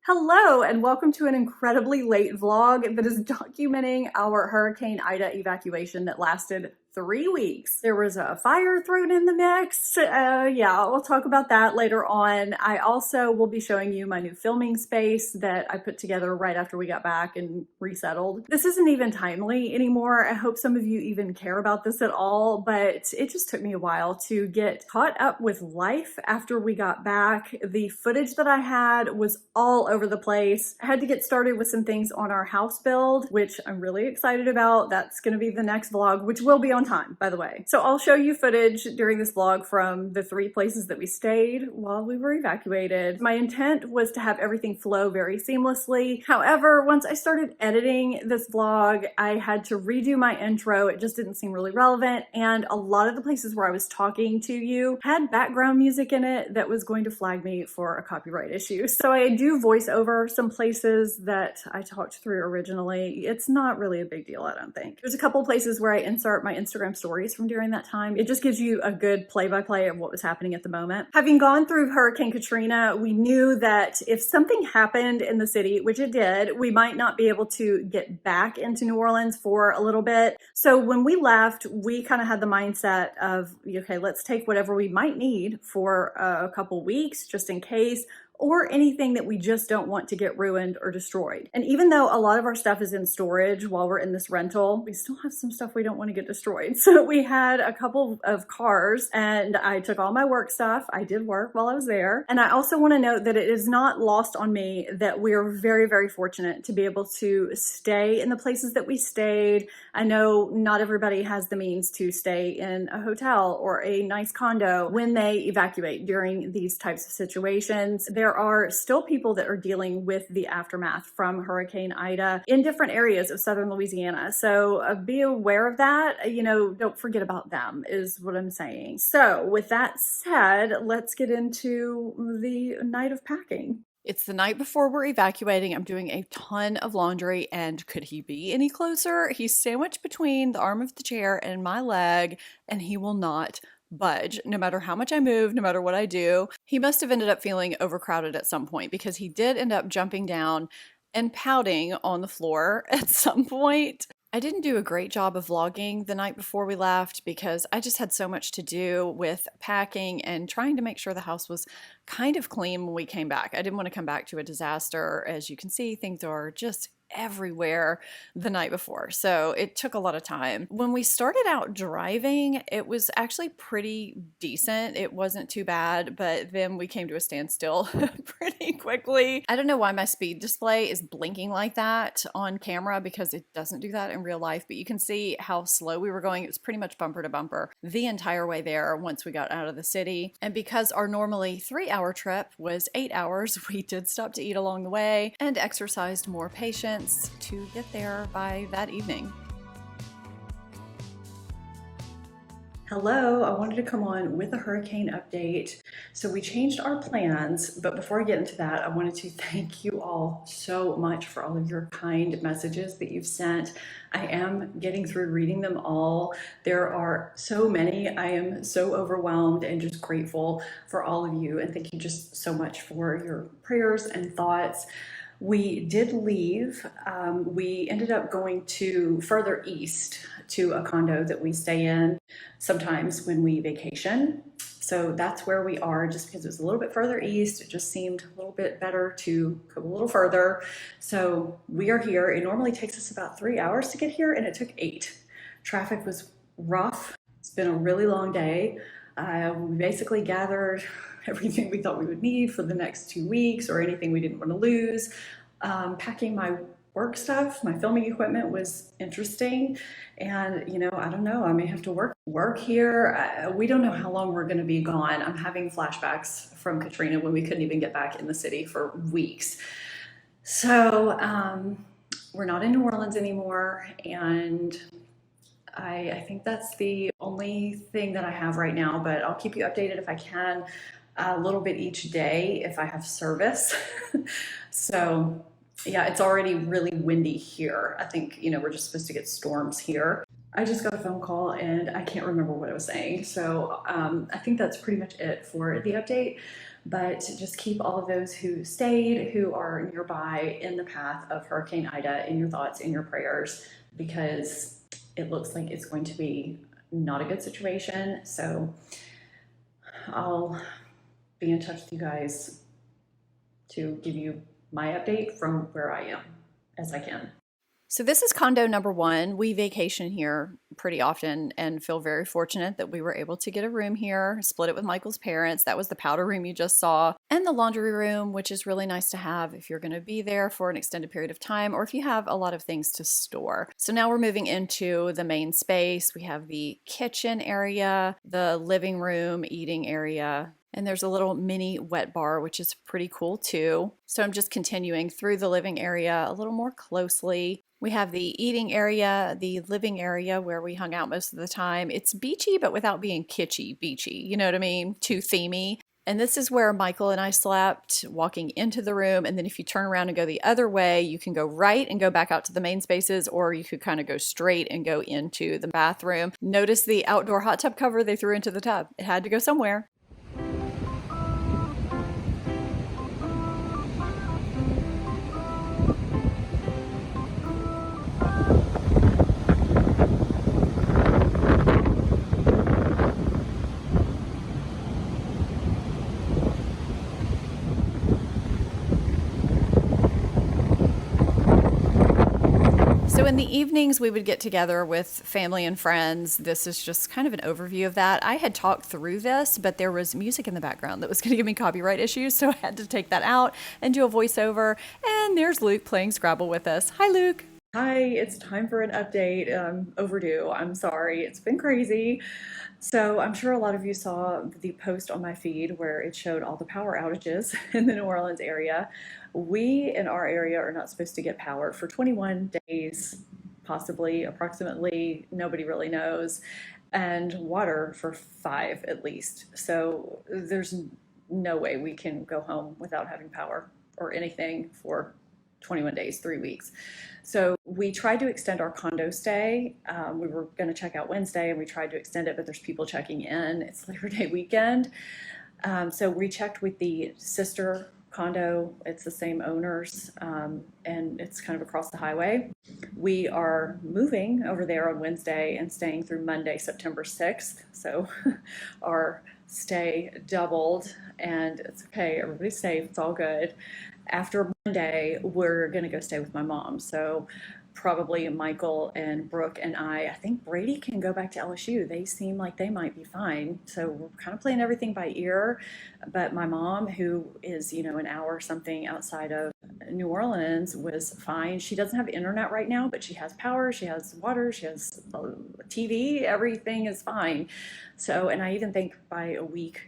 Hello and welcome to an incredibly late vlog that is documenting our Hurricane Ida evacuation that lasted 3 weeks. There was a fire thrown in the mix. Yeah, we'll talk about that later on. I also will be showing you my new filming space that I put together right after we got back and resettled. This isn't even timely anymore. I hope some of you even care about this at all, but it just took me a while to get caught up with life after we got back. The footage that I had was all over the place. I had to get started with some things on our house build, which I'm really excited about. That's gonna be the next vlog, which will be on time, by the way. So I'll show you footage during this vlog from the 3 places that we stayed while we were evacuated. My intent was to have everything flow very seamlessly. However, once I started editing this vlog, I had to redo my intro. It just didn't seem really relevant. And a lot of the places where I was talking to you had background music in it that was going to flag me for a copyright issue. So I do voice over some places that I talked through originally. It's not really a big deal, I don't think. There's a couple places where I insert my Instagram stories from during that time. It just gives you a good play-by-play of what was happening at the moment. Having gone through Hurricane Katrina, we knew that if something happened in the city, which it did, we might not be able to get back into New Orleans for a little bit. So when we left, we kind of had the mindset of, okay, let's take whatever we might need for a couple weeks, just in case, or anything that we just don't want to get ruined or destroyed. And even though a lot of our stuff is in storage while we're in this rental, we still have some stuff we don't want to get destroyed. So we had a couple of cars and I took all my work stuff. I did work while I was there. And I also want to note that it is not lost on me that we are very, very fortunate to be able to stay in the places that we stayed. I know not everybody has the means to stay in a hotel or a nice condo when they evacuate during these types of situations. There are still people that are dealing with the aftermath from Hurricane Ida in different areas of southern Louisiana. So be aware of that. You know, don't forget about them is what I'm saying. So with that said, let's get into the night of packing. It's the night before we're evacuating. I'm doing a ton of laundry, and could he be any closer? He's sandwiched between the arm of the chair and my leg, and he will not budge no matter how much I move, no matter what I do. He must have ended up feeling overcrowded at some point because he did end up jumping down and pouting on the floor at some point. I didn't do a great job of vlogging the night before we left because I just had so much to do with packing and trying to make sure the house was kind of clean when we came back. I didn't want to come back to a disaster. As you can see, things are just everywhere the night before. So it took a lot of time. When we started out driving, it was actually pretty decent. It wasn't too bad, but then we came to a standstill pretty quickly. I don't know why my speed display is blinking like that on camera because it doesn't do that in real life, but you can see how slow we were going. It was pretty much bumper to bumper the entire way there once we got out of the city. And because our normally 3-hour trip was 8 hours, we did stop to eat along the way and exercised more patience to get there by that evening. Hello, I wanted to come on with a hurricane update. So we changed our plans, but before I get into that, I wanted to thank you all so much for all of your kind messages that you've sent. I am getting through reading them all. There are so many. I am so overwhelmed and just grateful for all of you. And thank you just so much for your prayers and thoughts. We did leave. We ended up going to further east to a condo that we stay in sometimes when we vacation. So that's where we are, just because it was a little bit further east. It just seemed a little bit better to go a little further. So we are here. It normally takes us about 3 hours to get here, and it took 8. Traffic was rough. It's been a really long day. We basically gathered everything we thought we would need for the next 2 weeks or anything we didn't want to lose. Packing my work stuff, my filming equipment was interesting. And, you know, I don't know, I may have to work here. We don't know how long we're going to be gone. I'm having flashbacks from Katrina when we couldn't even get back in the city for weeks. So we're not in New Orleans anymore. And I think that's the only thing that I have right now, but I'll keep you updated if I can a little bit each day if I have service. So yeah, it's already really windy here. I think, you know, we're just supposed to get storms here. I just got a phone call and I can't remember what I was saying. So I think that's pretty much it for the update. But just keep all of those who stayed, who are nearby in the path of Hurricane Ida in your thoughts, in your prayers, because it looks like it's going to be not a good situation. So I'll be in touch with you guys to give you my update from where I am as I can. So this is condo number 1. We vacation here pretty often and feel very fortunate that we were able to get a room here, split it with Michael's parents. That was the powder room you just saw, and the laundry room, which is really nice to have if you're going to be there for an extended period of time or if you have a lot of things to store. So now we're moving into the main space. We have the kitchen area, the living room, eating area, and there's a little mini wet bar, which is pretty cool too. So I'm just continuing through the living area a little more closely. We have the eating area, the living area where we hung out most of the time. It's beachy, but without being kitschy beachy. You know what I mean? Too themey. And this is where Michael and I slept, walking into the room. And then if you turn around and go the other way, you can go right and go back out to the main spaces, or you could kind of go straight and go into the bathroom. Notice the outdoor hot tub cover they threw into the tub. It had to go somewhere. So in the evenings, we would get together with family and friends. This is just kind of an overview of that. I had talked through this, but there was music in the background that was going to give me copyright issues, so I had to take that out and do a voiceover. And there's Luke playing Scrabble with us. Hi, Luke. Hi, it's time for an update. Overdue. I'm sorry. It's been crazy. So I'm sure a lot of you saw the post on my feed where it showed all the power outages in the New Orleans area. We in our area are not supposed to get power for 21 days, possibly, approximately. Nobody really knows. And water for 5 at least. So there's no way we can go home without having power or anything for 21 days, 3 weeks. So we tried to extend our condo stay. We were going to check out Wednesday and we tried to extend it, but there's people checking in. It's Labor Day weekend. So we checked with the sister condo. It's the same owners, and it's kind of across the highway. We are moving over there on Wednesday and staying through Monday, September 6th. So our stay doubled, and it's okay. Everybody's safe. It's all good. After Monday, we're going to go stay with my mom. So probably Michael and Brooke and I think Brady can go back to LSU. They seem like they might be fine. So we're kind of playing everything by ear. But my mom, who is, an hour or something outside of New Orleans, was fine. She doesn't have internet right now, but she has power, she has water, she has TV, everything is fine. So, and I even think by a week,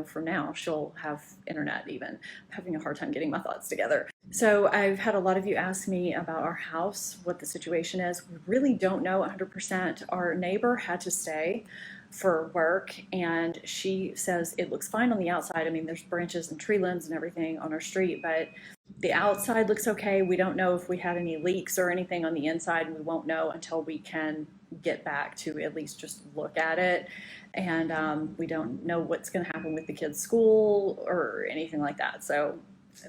from now, she'll have internet even. I'm having a hard time getting my thoughts together. So I've had a lot of you ask me about our house, what the situation is. We really don't know 100%. Our neighbor had to stay for work, and she says it looks fine on the outside. I mean, there's branches and tree limbs and everything on our street, but the outside looks okay. We don't know if we had any leaks or anything on the inside. We won't know until we can get back to at least just look at it. And we don't know what's going to happen with the kids' school or anything like that. So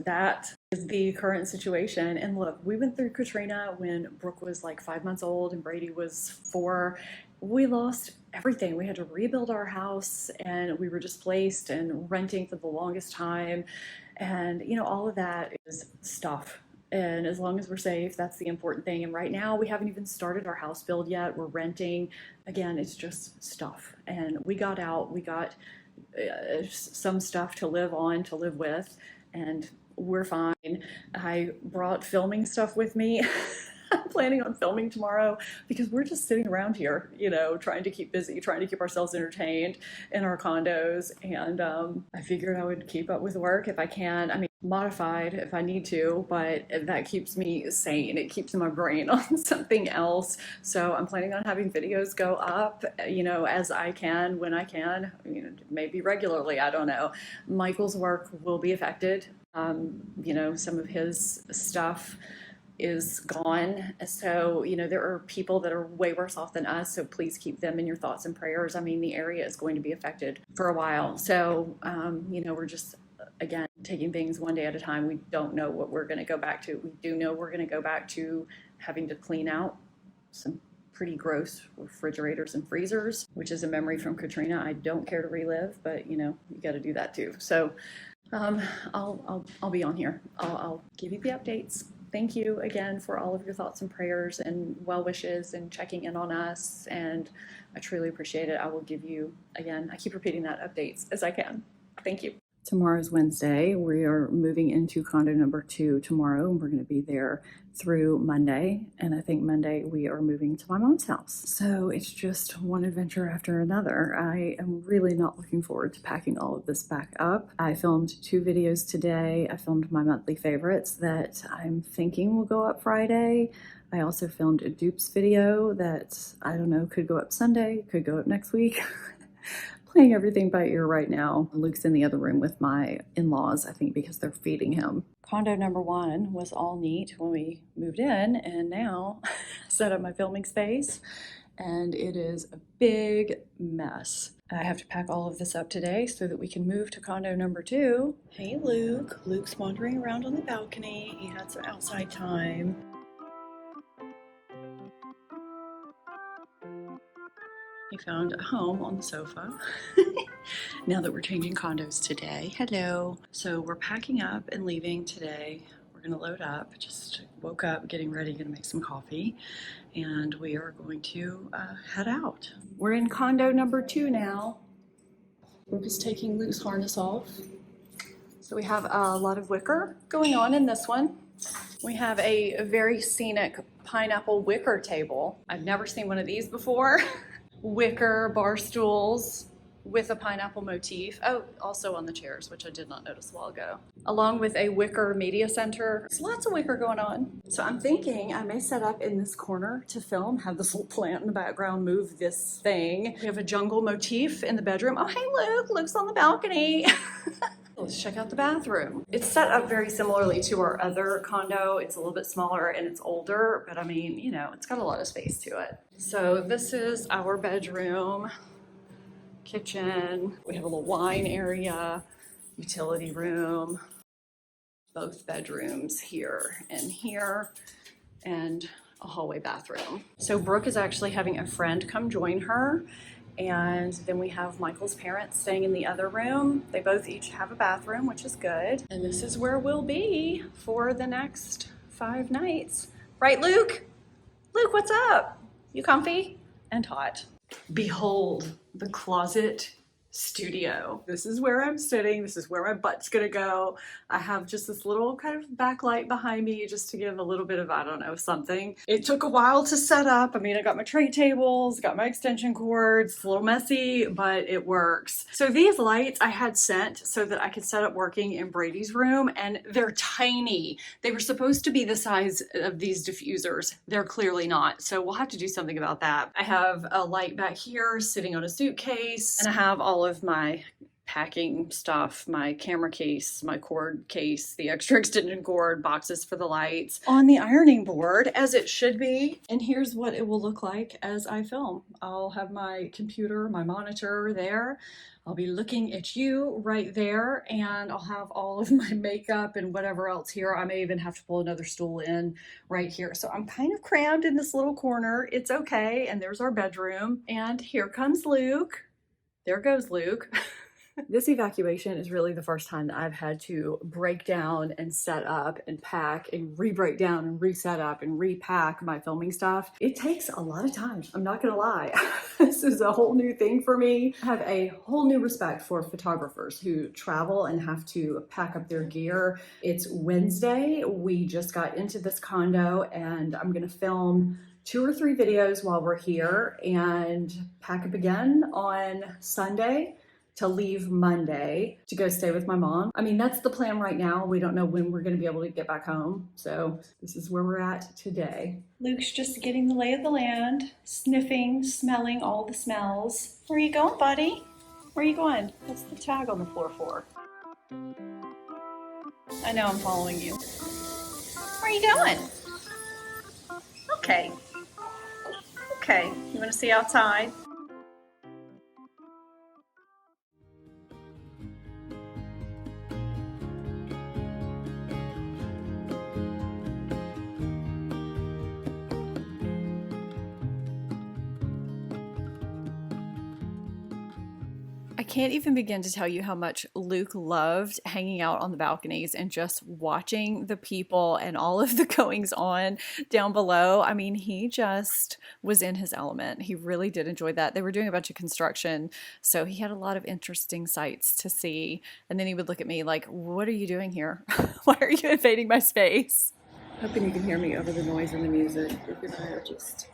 that is the current situation. And look, we went through Katrina when Brooke was like 5 months old and Brady was 4. We lost everything. We had to rebuild our house, and we were displaced and renting for the longest time. And, all of that is stuff. And as long as we're safe, that's the important thing. And right now, we haven't even started our house build yet. We're renting. Again, it's just stuff. And we got out. We got some stuff to live on, to live with, and we're fine. I brought filming stuff with me. I'm planning on filming tomorrow because we're just sitting around here, trying to keep busy, trying to keep ourselves entertained in our condos. And I figured I would keep up with work if I can. I mean, modified if I need to, but that keeps me sane. It keeps my brain on something else. So I'm planning on having videos go up, as I can, when I can, maybe regularly. I don't know. Michael's work will be affected. Some of his stuff is gone. So, there are people that are way worse off than us. So please keep them in your thoughts and prayers. I mean, the area is going to be affected for a while. So, we're just again, taking things one day at a time. We don't know what we're going to go back to. We do know we're going to go back to having to clean out some pretty gross refrigerators and freezers, which is a memory from Katrina I don't care to relive, but you know, you got to do that too. So I'll be on here. I'll give you the updates. Thank you again for all of your thoughts and prayers and well wishes and checking in on us. And I truly appreciate it. I will give you, again, I keep repeating that, updates as I can. Thank you. Tomorrow's Wednesday. We are moving into condo number 2 tomorrow, and we're going to be there through Monday. And I think Monday we are moving to my mom's house. So it's just one adventure after another. I am really not looking forward to packing all of this back up. I filmed 2 videos today. I filmed my monthly favorites that I'm thinking will go up Friday. I also filmed a dupes video that, I don't know, could go up Sunday, could go up next week. Playing everything by ear right now. Luke's in the other room with my in-laws, I think because they're feeding him. Condo number 1 was all neat when we moved in, and now I set up my filming space and it is a big mess. I have to pack all of this up today so that we can move to condo number 2. Hey Luke. Luke's wandering around on the balcony. He had some outside time. He found a home on the sofa. Now that we're changing condos today. Hello. So we're packing up and leaving today. We're gonna load up. Just woke up, getting ready, gonna make some coffee, and we are going to head out. We're in condo number 2 now. We're just taking Luke's harness off. So we have a lot of wicker going on in this one. We have a very scenic pineapple wicker table. I've never seen one of these before. Wicker bar stools with a pineapple motif. Oh, also on the chairs, which I did not notice a while ago. Along with a wicker media center. There's lots of wicker going on. So I'm thinking I may set up in this corner to film, have this little plant in the background, move this thing. We have a jungle motif in the bedroom. Oh, hey Luke, Luke's on the balcony. Let's check out the bathroom. It's set up very similarly to our other condo. It's a little bit smaller and it's older, but I mean, you know, it's got a lot of space to it. So this is our bedroom, kitchen. We have a little wine area, utility room, both bedrooms here, and a hallway bathroom. So Brooke is actually having a friend come join her. And then we have Michael's parents staying in the other room. They both each have a bathroom, which is good. And this is where we'll be for the next 5 nights. Right, Luke? Luke, what's up? You comfy? And hot. Behold the closet studio. This is where I'm sitting. This is where my butt's gonna go. I have just this little kind of backlight behind me just to give a little bit of, I don't know, something. It took a while to set up. I mean, I got my tray tables, got my extension cords. It's a little messy, but it works. So these lights I had sent so that I could set up working in Brady's room, and they're tiny. They were supposed to be the size of these diffusers. They're clearly not. So we'll have to do something about that. I have a light back here sitting on a suitcase, and I have all of my packing stuff, my camera case, my cord case, the extra extension cord, boxes for the lights on the ironing board as it should be. And here's what it will look like as I film. I'll have my computer, my monitor there. I'll be looking at you right there, and I'll have all of my makeup and whatever else here. I may even have to pull another stool in right here. So I'm kind of crammed in this little corner. It's okay. And there's our bedroom. And here comes Luke. There goes Luke. This evacuation is really the first time that I've had to break down and set up and pack and re-break down and reset up and repack my filming stuff. It takes a lot of time. I'm not gonna lie. This is a whole new thing for me. I have a whole new respect for photographers who travel and have to pack up their gear. It's Wednesday. We just got into this condo and I'm gonna film 2 or 3 videos while we're here and pack up again on Sunday to leave Monday to go stay with my mom. I mean, that's the plan right now. We don't know when we're gonna be able to get back home. So this is where we're at today. Luke's just getting the lay of the land, sniffing, smelling all the smells. Where are you going, buddy? Where are you going? What's the tag on the floor for? I know I'm following you. Where are you going? Okay. Okay, you want to see outside? can't even begin to tell you how much Luke loved hanging out on the balconies and just watching the people and all of the goings on down below. I mean, he just was in his element. He really did enjoy that. They were doing a bunch of construction, so he had a lot of interesting sights to see. And then he would look at me like, what are you doing here? Why are you invading my space? Hoping you can hear me over the noise and the music. Luke and I are just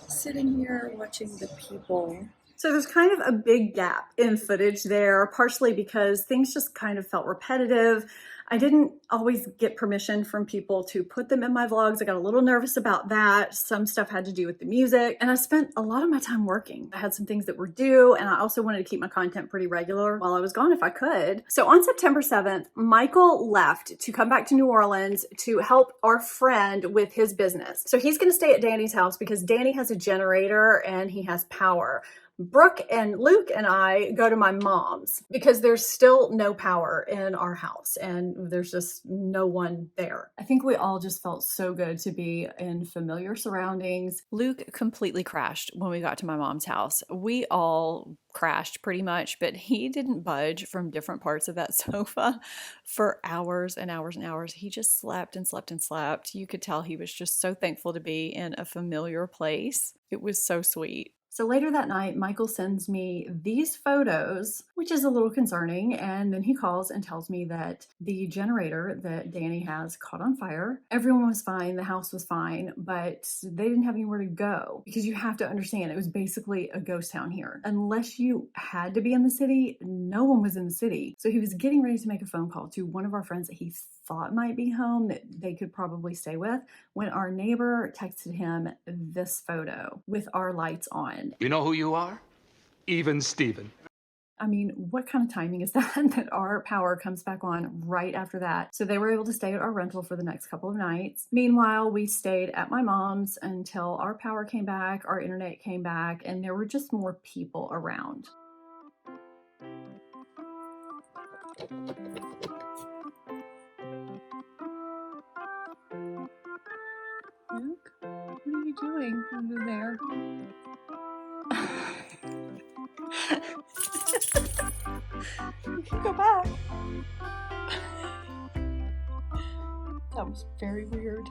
sitting here watching the people. So there's kind of a big gap in footage there, partially because things just kind of felt repetitive. I didn't always get permission from people to put them in my vlogs. I got a little nervous about that. Some stuff had to do with the music, and I spent a lot of my time working. I had some things that were due, and I also wanted to keep my content pretty regular while I was gone if I could. So on September 7th, Michael left to come back to New Orleans to help our friend with his business. So he's gonna stay at Danny's house because Danny has a generator and he has power. Brooke and Luke and I go to my mom's because there's still no power in our house and there's just no one there. I think we all just felt so good to be in familiar surroundings. Luke completely crashed when we got to my mom's house. We all crashed pretty much, but he didn't budge from different parts of that sofa for hours and hours and hours. He just slept and slept and slept. You could tell he was just so thankful to be in a familiar place. It was so sweet. So later that night, Michael sends me these photos, which is a little concerning. And then he calls and tells me that the generator that Danny has caught on fire. Everyone was fine. The house was fine, but they didn't have anywhere to go because you have to understand it was basically a ghost town here. Unless you had to be in the city, no one was in the city. So he was getting ready to make a phone call to one of our friends that he thought might be home that they could probably stay with when our neighbor texted him this photo with our lights on. You know who you are? Even Steven. I mean, what kind of timing is that, that our power comes back on right after that? So they were able to stay at our rental for the next couple of nights. Meanwhile, we stayed at my mom's until our power came back, our internet came back, and there were just more people around. Luke, what are you doing under there? You can go back. That was very weird.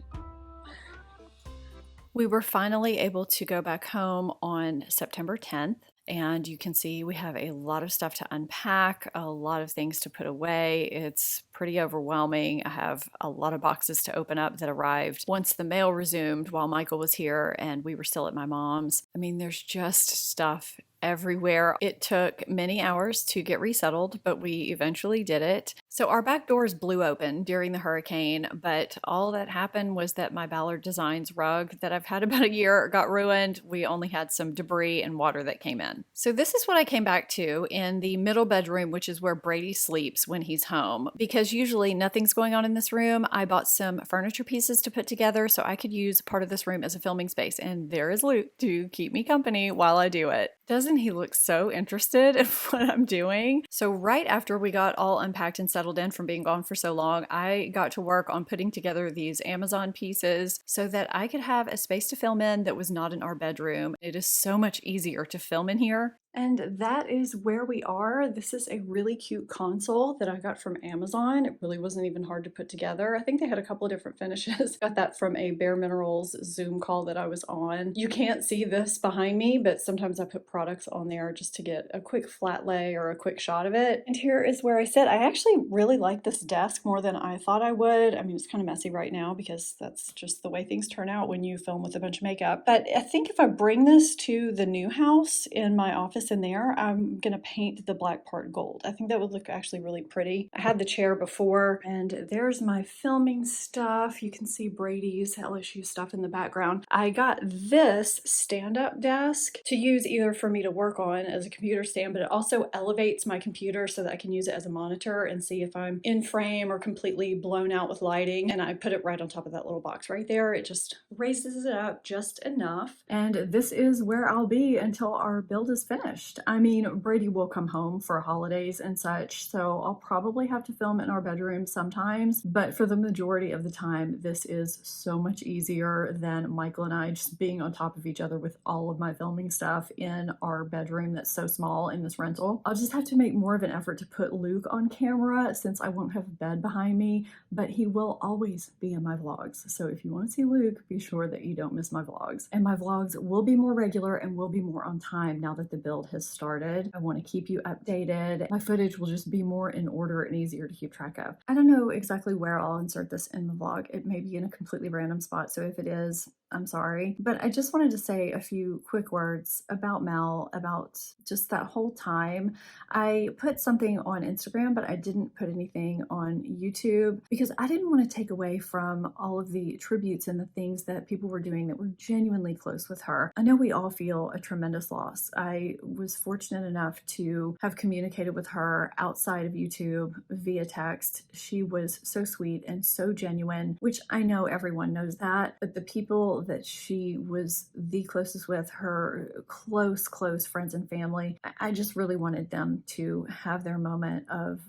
We were finally able to go back home on September 10th. And you can see we have a lot of stuff to unpack, a lot of things to put away. It's pretty overwhelming. I have a lot of boxes to open up that arrived once the mail resumed while Michael was here and we were still at my mom's. I mean, there's just stuff everywhere. It took many hours to get resettled, but we eventually did it. So our back doors blew open during the hurricane, but all that happened was that my Ballard Designs rug that I've had about a year got ruined. We only had some debris and water that came in. So this is what I came back to in the middle bedroom, which is where Brady sleeps when he's home. Because usually nothing's going on in this room, I bought some furniture pieces to put together so I could use part of this room as a filming space. And there is Luke to keep me company while I do it. Doesn't he look so interested in what I'm doing? So right after we got all unpacked and settled in from being gone for so long, I got to work on putting together these Amazon pieces so that I could have a space to film in that was not in our bedroom. It is so much easier to film in here. And that is where we are. This is a really cute console that I got from Amazon. It really wasn't even hard to put together. I think they had a couple of different finishes. Got that from a Bare Minerals Zoom call that I was on. You can't see this behind me, but sometimes I put products on there just to get a quick flat lay or a quick shot of it. And here is where I sit. I actually really like this desk more than I thought I would. I mean, it's kind of messy right now because that's just the way things turn out when you film with a bunch of makeup. But I think if I bring this to the new house in my office in there, I'm gonna paint the black part gold. I think that would look actually really pretty. I had the chair before, and there's my filming stuff. You can see Brady's LSU stuff in the background. I got this stand-up desk to use either for me to work on as a computer stand, but it also elevates my computer so that I can use it as a monitor and see if I'm in frame or completely blown out with lighting. And I put it right on top of that little box right there. It just raises it up just enough. And this is where I'll be until our build is finished. finished. I mean, Brady will come home for holidays and such, so I'll probably have to film in our bedroom sometimes, but for the majority of the time, this is so much easier than Michael and I just being on top of each other with all of my filming stuff in our bedroom that's so small in this rental. I'll just have to make more of an effort to put Luke on camera since I won't have a bed behind me, but he will always be in my vlogs. So if you want to see Luke, be sure that you don't miss my vlogs. And my vlogs will be more regular and will be more on time now that the build has started. I want to keep you updated. My footage will just be more in order and easier to keep track of. I don't know exactly where I'll insert this in the vlog. It may be in a completely random spot, so if it is, I'm sorry. But I just wanted to say a few quick words about Mel, about just that whole time. I put something on Instagram, but I didn't put anything on YouTube because I didn't want to take away from all of the tributes and the things that people were doing that were genuinely close with her. I know we all feel a tremendous loss. I was fortunate enough to have communicated with her outside of YouTube via text. She was so sweet and so genuine, which I know everyone knows that, but the people that she was the closest with, her close friends and family, I just really wanted them to have their moment of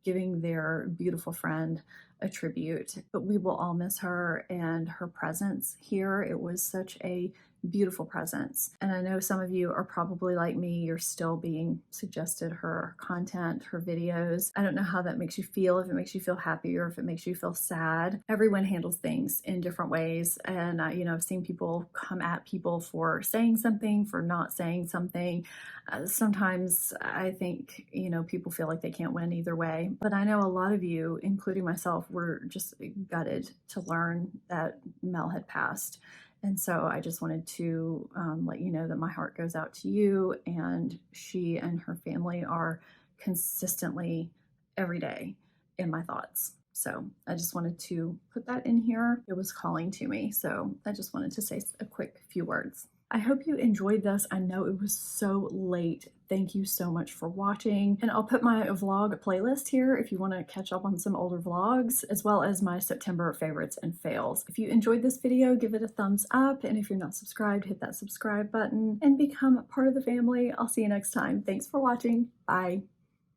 giving their beautiful friend a tribute. But we will all miss her and her presence here. It was such a beautiful presence. And I know some of you are probably like me, you're still being suggested her content, her videos. I don't know how that makes you feel, if it makes you feel happy or if it makes you feel sad. Everyone handles things in different ways. And I've seen people come at people for saying something, for not saying something. Sometimes I think, people feel like they can't win either way. But I know a lot of you, including myself, were just gutted to learn that Mel had passed. And so I just wanted to let you know that my heart goes out to you, and she and her family are consistently every day in my thoughts. So I just wanted to put that in here. It was calling to me. So I just wanted to say a quick few words. I hope you enjoyed this. I know it was so late. Thank you so much for watching. And I'll put my vlog playlist here if you want to catch up on some older vlogs, as well as my September favorites and fails. If you enjoyed this video, give it a thumbs up. And if you're not subscribed, hit that subscribe button and become part of the family. I'll see you next time. Thanks for watching. Bye.